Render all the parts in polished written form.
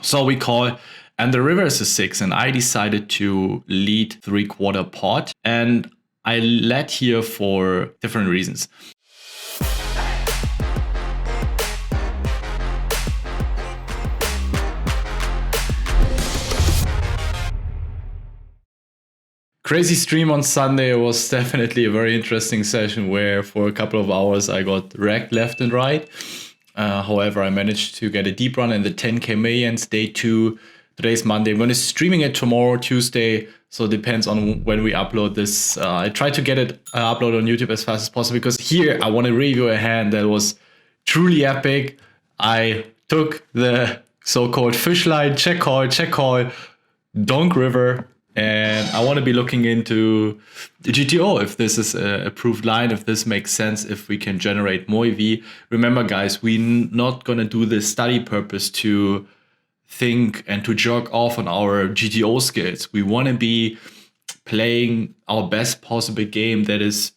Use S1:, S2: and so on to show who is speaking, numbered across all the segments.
S1: So we call, and the river is a 6, and I decided to lead 3/4 pot, and I led here for different reasons. Crazy stream on Sunday was definitely a very interesting session where for a couple of hours I got wrecked left and right. However, I managed to get a deep run in the 10K millions, day 2. Today's Monday. I'm going to streaming it tomorrow, Tuesday. So it depends on when we upload this. I try to get it uploaded on YouTube as fast as possible because here I want to review a hand that was truly epic. I took the so-called fish line, check call, donk river. And I want to be looking into the GTO, if this is an approved line, if this makes sense, if we can generate more EV. Remember, guys, we're not going to do this study purpose to think and to jerk off on our GTO skills. We want to be playing our best possible game that is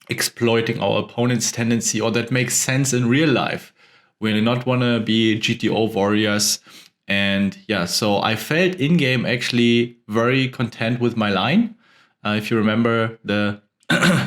S1: exploiting our opponent's tendency or that makes sense in real life. We not want to be GTO warriors. And yeah, so I felt in game actually very content with my line. If you remember the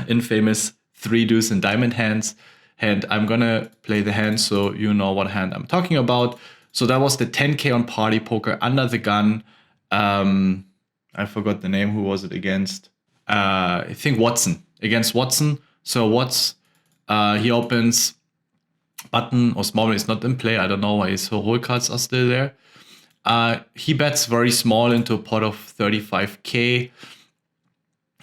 S1: infamous 3 deuce and diamond hands, and I'm gonna play the hand so you know what hand I'm talking about. So that was the 10K on Partypoker under the gun. I forgot the name. Who was it against? I think Watson, against Watson. So Watts, he opens button or small is not in play. I don't know why his whole cards are still there. He bets very small into a pot of 35K.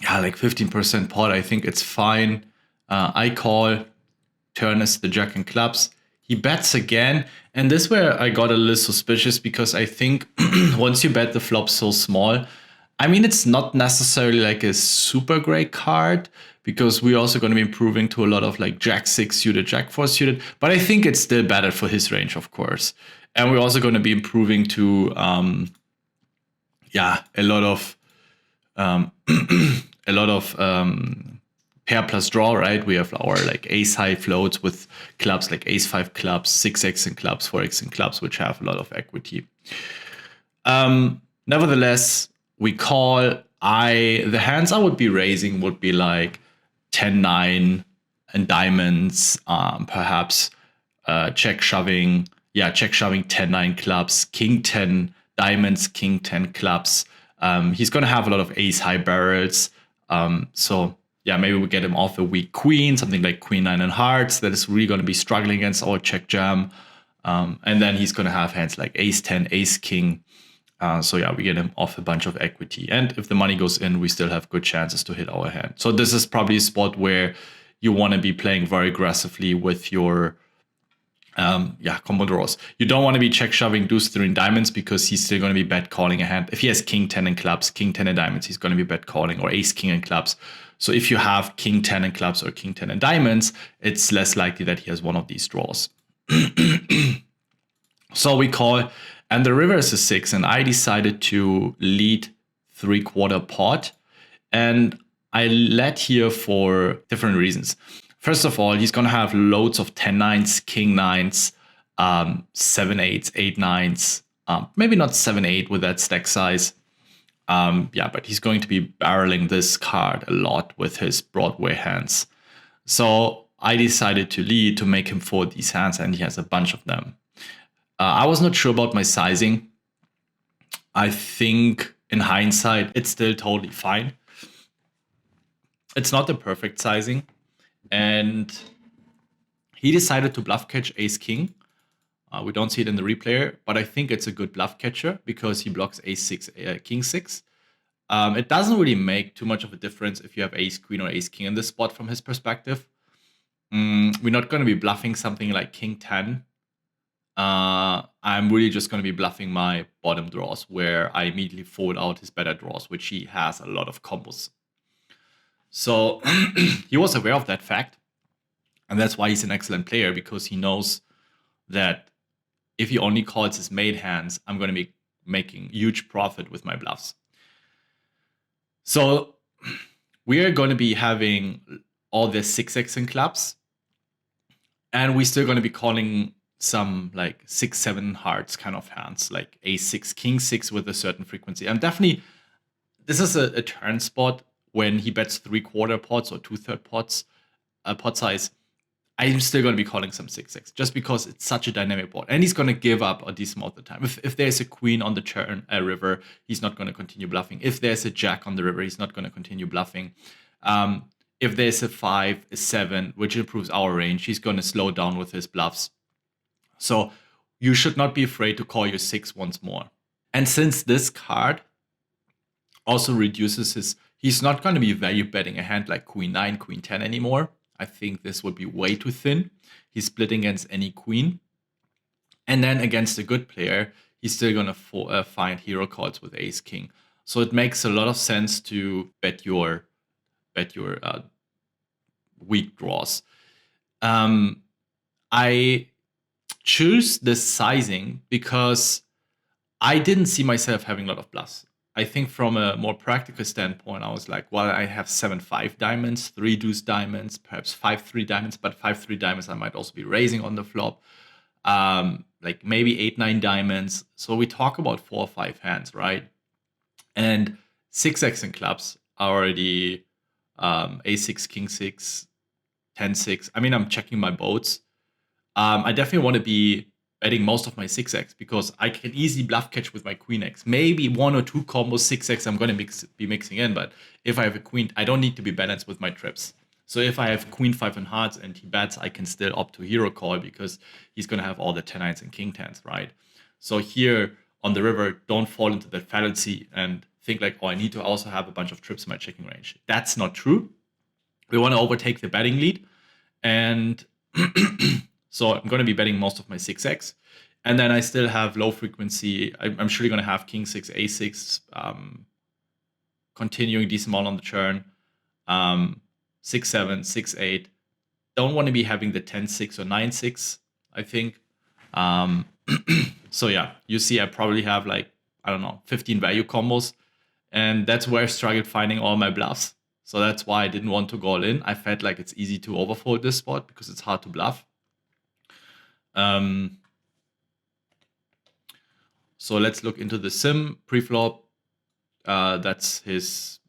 S1: Yeah, like 15% pot. I think it's fine. I call. Turn is the jack and clubs. He bets again. And this is where I got a little suspicious because I think once you bet the flop so small, I mean, it's not necessarily like a super great card because we're also going to be improving to a lot of like jack 6 suited, jack 4 suited. But I think it's still better for his range, of course. And we're also going to be improving to, a lot of pair plus draw, right? We have our like ace high floats with clubs like ace 5 clubs, 6x in clubs, 4x in clubs, which have a lot of equity. Nevertheless, we call. The hands I would be raising would be like 10-9 and diamonds, perhaps check shoving. Yeah, check shoving 10-9 clubs, king 10 diamonds, king 10 clubs. He's going to have a lot of ace high barrels. So yeah, maybe we get him off a weak queen, something like queen 9 and hearts that is really going to be struggling against our check jam. And then he's going to have hands like ace 10, ace king. So yeah, we get him off a bunch of equity. And if the money goes in, we still have good chances to hit our hand. So this is probably a spot where you want to be playing very aggressively with your combo draws. You don't want to be check shoving deuce 3 in diamonds because he's still going to be bet calling a hand. If he has king 10 in clubs, king 10 in diamonds, he's going to be bet calling, or ace king in clubs. So if you have king 10 in clubs or king 10 in diamonds, it's less likely that he has one of these draws. So we call, and the river is a 6, and I decided to lead 3/4 pot, and I led here for different reasons. First of all, he's going to have loads of 10-9s, king 9s, 7-8s, 8-9s, maybe not 7-8 with that stack size. But he's going to be barreling this card a lot with his Broadway hands. So I decided to lead to make him fold these hands, and he has a bunch of them. I was not sure about my sizing. I think in hindsight, it's still totally fine. It's not the perfect sizing. And he decided to bluff catch ace king. We don't see it in the replayer, but I think it's a good bluff catcher because he blocks ace 6, king 6. It doesn't really make too much of a difference if you have ace queen or ace king in this spot from his perspective. We're not going to be bluffing something like king 10. I'm really just going to be bluffing my bottom draws where I immediately fold out his better draws, which he has a lot of combos. So he was aware of that fact. And that's why he's an excellent player, because he knows that if he only calls his made hands, I'm going to be making huge profit with my bluffs. So we are going to be having all the 6x in clubs. And we're still going to be calling some like 6-7 hearts kind of hands, like a6, king6 with a certain frequency. I'm definitely, this is a turn spot when he bets 3/4 pots or 2/3 pots, pot size. I'm still going to be calling some 6x just because it's such a dynamic board. And he's going to give up a decent amount of the time. If there's a queen on the turn, river, he's not going to continue bluffing. If there's a jack on the river, he's not going to continue bluffing. If there's a 5, a 7, which improves our range, he's going to slow down with his bluffs. So you should not be afraid to call your 6 once more. And since this card also reduces his, he's not going to be value betting a hand like queen 9, queen 10 anymore. I think this would be way too thin. He's splitting against any queen. And then against a good player, he's still going to find hero calls with ace king. So it makes a lot of sense to bet your weak draws. I choose this sizing because I didn't see myself having a lot of bluffs. I think from a more practical standpoint, I was like, well, I have 7-5 diamonds, 3 deuce diamonds, perhaps 5-3 diamonds, but 5-3 diamonds I might also be raising on the flop. Like maybe 8-9 diamonds. So we talk about 4 or 5 hands, right? And 6x in clubs are already a6, king 6, 10-6. I mean, I'm checking my boats. I definitely want to be betting most of my 6x because I can easily bluff catch with my queen x. Maybe 1 or 2 combos 6x I'm going to be mixing in, but if I have a queen, I don't need to be balanced with my trips. So if I have queen 5 and hearts and he bets, I can still opt to hero call because he's going to have all the 10-9s and king 10s, right? So here on the river, don't fall into that fallacy and think like, oh, I need to also have a bunch of trips in my checking range. That's not true. We want to overtake the betting lead. And so I'm going to be betting most of my 6x. And then I still have low frequency. I'm surely going to have king 6, a6, continuing decent amount on the turn. 6-7, 6-8. Don't want to be having the 10-6 or 9-6, I think. So yeah, you see I probably have like, I don't know, 15 value combos. And that's where I struggled finding all my bluffs. So that's why I didn't want to go all in. I felt like it's easy to overfold this spot because it's hard to bluff. So let's look into the sim preflop. That's his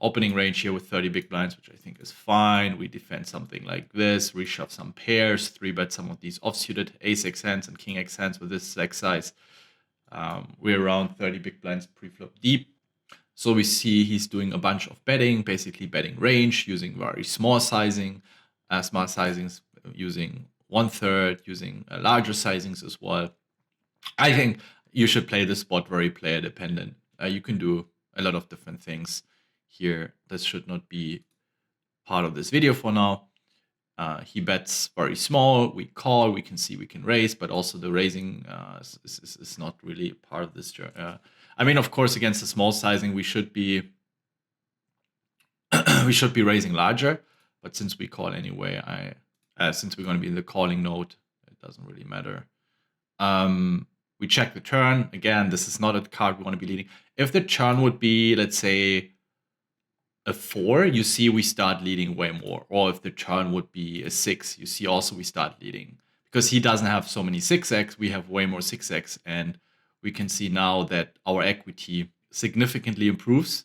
S1: opening range here with 30 big blinds, which I think is fine. We defend something like this, reshove some pairs, 3-bet some of these offsuited ace-x hands and king-x hands with this stack size. We're around 30 big blinds preflop deep. So we see he's doing a bunch of betting, basically betting range, using very small sizings, using 1/3, using larger sizings as well. I think you should play this spot very player dependent. You can do a lot of different things here. This should not be part of this video for now. He bets very small. We call. We can see we can raise, but also the raising is not really part of this. I mean, of course, against the small sizing, we should be we should be raising larger. But since we call anyway, since we're going to be in the calling node, it doesn't really matter. We check the turn. Again, this is not a card we want to be leading. If the turn would be, let's say, a 4, you see we start leading way more. Or if the turn would be a 6, you see also we start leading. Because he doesn't have so many 6x, we have way more 6x. And we can see now that our equity significantly improves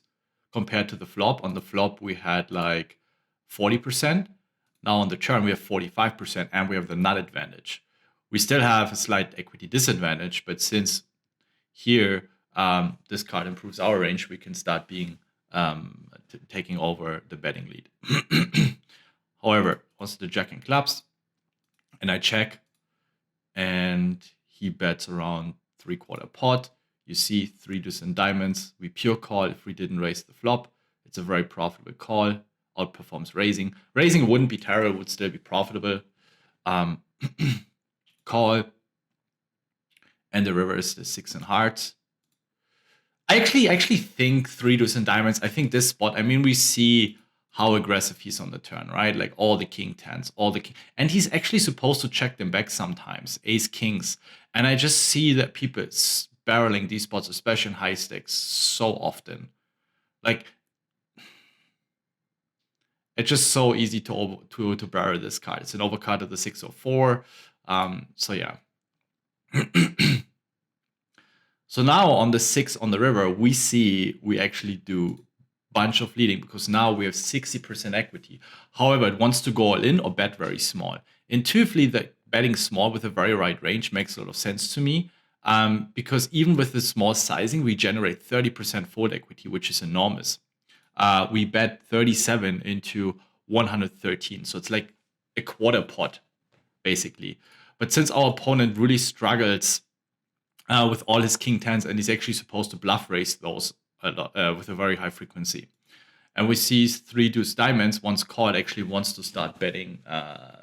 S1: compared to the flop. On the flop, we had like 40%. Now on the turn, we have 45%, and we have the nut advantage. We still have a slight equity disadvantage, but since here this card improves our range, we can start being taking over the betting lead. However, also the jack and clubs, and I check, and he bets around 3/4 pot. You see 3 deuce and diamonds. We pure call if we didn't raise the flop. It's a very profitable call. Outperforms raising. Raising wouldn't be terrible, would still be profitable. Call. And the river is the 6 and hearts. I actually think 3 deuce and diamonds. I think this spot, I mean, we see how aggressive he's on the turn, right? Like all the king 10s, and he's actually supposed to check them back sometimes, ace kings. And I just see that people barreling these spots, especially in high stakes, so often. Like, it's just so easy to barrel this card. It's an overcard of the 604. So yeah. So now on the 6 on the river, we actually do bunch of leading because now we have 60% equity. However, it wants to go all in or bet very small. Intuitively, the betting small with a very wide range makes a lot of sense to me, because even with the small sizing, we generate 30% fold equity, which is enormous. We bet 37 into 113, so it's like a quarter pot, basically. But since our opponent really struggles with all his king tens, and he's actually supposed to bluff raise those a lot, with a very high frequency. And we see 3 deuce diamonds. Once called, actually wants to start betting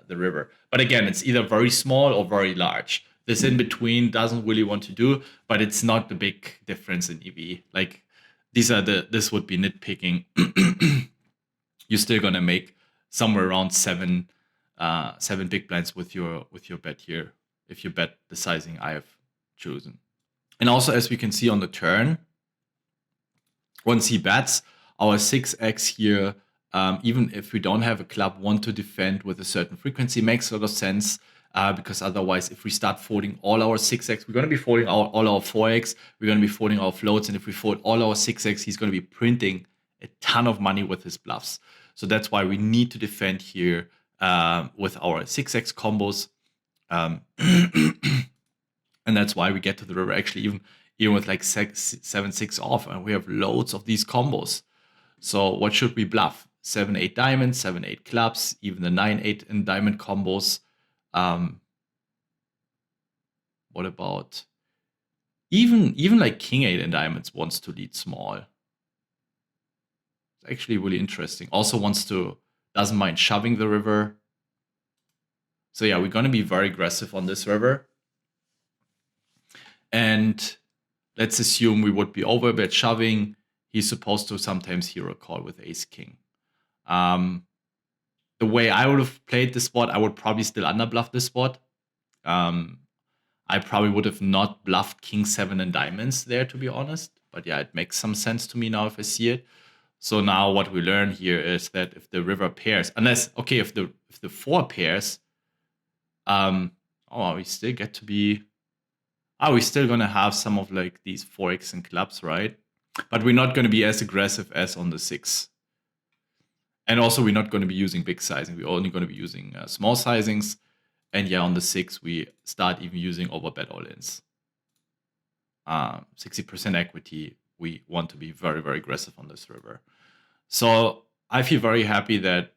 S1: the river. But again, it's either very small or very large. This in between doesn't really want to do, but it's not the big difference in EV. Like this would be nitpicking. You're still gonna make somewhere around 7 big blinds with your bet here if you bet the sizing I have chosen. And also, as we can see on the turn, once he bets, our 6x here, even if we don't have a club, want to defend with a certain frequency, makes a lot of sense, because otherwise, if we start folding all our 6x, we're going to be folding all our 4x, we're going to be folding our floats, and if we fold all our 6x, he's going to be printing a ton of money with his bluffs. So that's why we need to defend here with our 6x combos. And that's why we get to the river actually even with like 7-6 off, and we have loads of these combos. So what should we bluff? 7-8 diamonds, 7-8 clubs, even the 9-8 in diamond combos. What about even like king 8 in diamonds wants to lead small. It's actually really interesting. Also doesn't mind shoving the river. So yeah, we're gonna be very aggressive on this river. And let's assume we would be overbet shoving. He's supposed to sometimes hero call with ace king. The way I would have played this spot, I would probably still underbluff this spot. I probably would have not bluffed king 7 and diamonds there, to be honest. But yeah, it makes some sense to me now if I see it. So now what we learn here is that if the river pairs, if the 4 pairs, we still get to be. We're still gonna have some of like these 4x and clubs, right? But we're not gonna be as aggressive as on the 6. And also we're not gonna be using big sizing. We're only gonna be using small sizings. And yeah, on the 6, we start even using overbet all-ins. 60% equity. We want to be very, very aggressive on this river. So I feel very happy that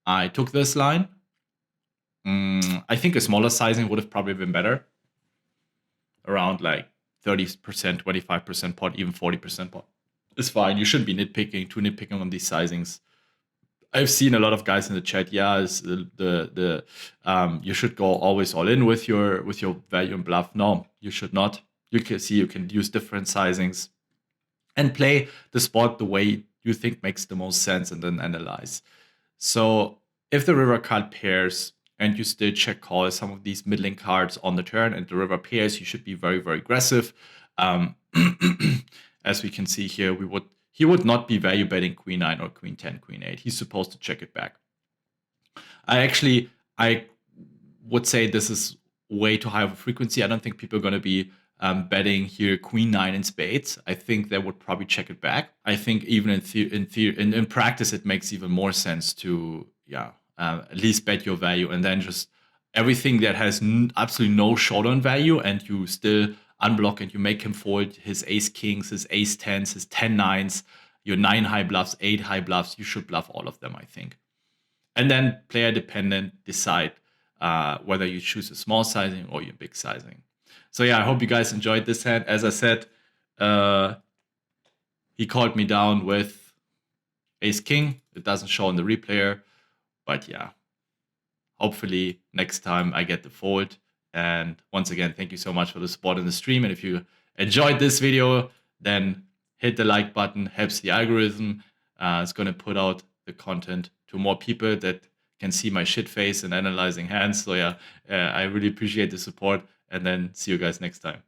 S1: I took this line. I think a smaller sizing would have probably been better. Around like 30%, 25% pot, even 40% pot is fine. You shouldn't be too nitpicking on these sizings. I've seen a lot of guys in the chat. Yeah, you should go always all in with your value and bluff. No, you should not. You can use different sizings and play the spot the way you think makes the most sense, and then analyze. So if the river card pairs and you still check call some of these middling cards on the turn and the river pairs, you should be very, very aggressive. As we can see here, he would not be value betting queen 9 or queen 10, queen 8. He's supposed to check it back. I would say this is way too high of a frequency. I don't think people are going to be betting here queen 9 in spades. I think they would probably check it back. I think even in practice, it makes even more sense to at least bet your value, and then just everything that has absolutely no showdown value, and you still unblock and you make him fold his ace kings, his ace 10s, his 10-9s, your 9 high bluffs, 8 high bluffs. You should bluff all of them, I think. And then player dependent, decide whether you choose a small sizing or your big sizing. So yeah, I hope you guys enjoyed this hand. As I said, he called me down with ace king. It doesn't show on the replayer. But yeah, hopefully next time I get the fold. And once again, thank you so much for the support in the stream. And if you enjoyed this video, then hit the like button, helps the algorithm. It's going to put out the content to more people that can see my shit face and analyzing hands. So yeah, I really appreciate the support, and then see you guys next time.